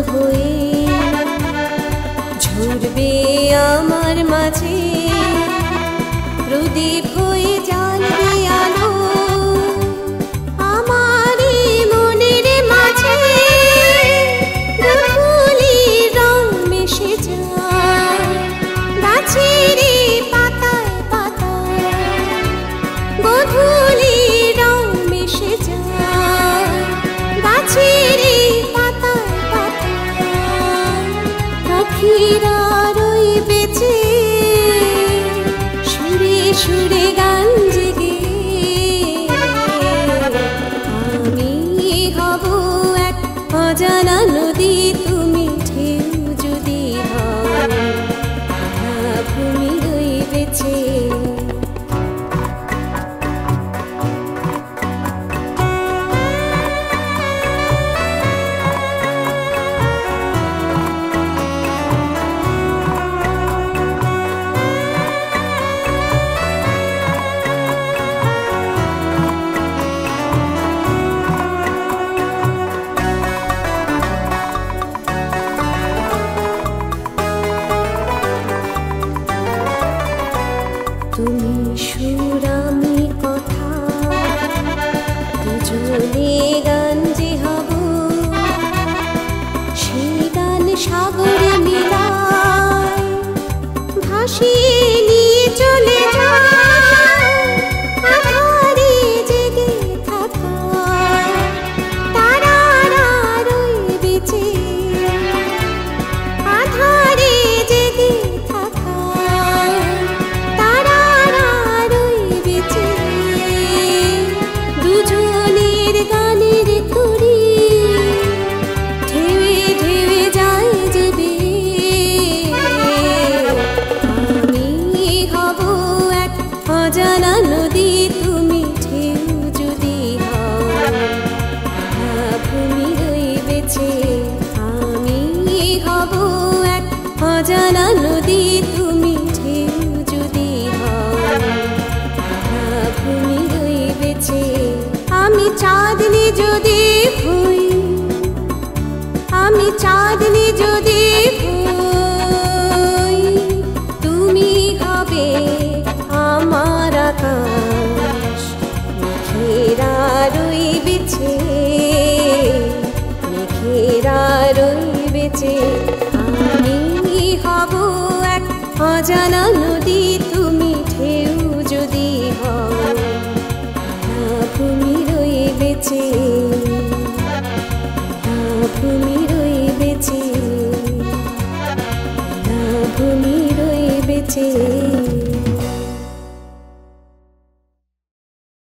হয়ে ঝরবে আমার মাঝে, প্রদীপ হয়ে জ্বালবে আলো আমারই মনের মাঝে। গধূলির রং মিশে যায় গাছের পাতায় পাতায়, গধূলির রং মিশে যায় গাছের পাতায় পাতায়। পাখিরা রই বেঁচে সুরে সুরে গান জেগে, আমি হব এক অজানা নদী, তুমি ঢেউ যদি হও ভূমি রই বেঁচে। তুমি সুর আমি কথা, দুজনে গান যে হব, সেই গান সাগরে মিলায় ভাসিয়ে নিয়ে চলে যায় আধারে জেগে থাকা তারারা রই বেঁচে, আধারে জেগে থাকা তারারা রই বেঁচে। দুজনের গানের তরি ঢেউে ঢেউে যায় যেবে, আমি হব এক অজানা নদী, তুমি ঢেউ যদি হও ভূমি রই বেঁচে। আমি হব এক অজানা নদী, তুমি ঢেউ যদি হও ভূমি রই বেঁচে। আমি চাঁদনি যদি হই, আমি চাঁদনি যদি হই, তুমি হবে আমার আকাশ, মেঘেরা রই বেঁচে, মেঘেরা রই বেঁচে। আমি হব এক অজানা নদী, তুমি ঢেউ যদি হও ভূমি রই বেঁচে, ভূমি রই বেঁচে, ভূমি রই বেঁচে।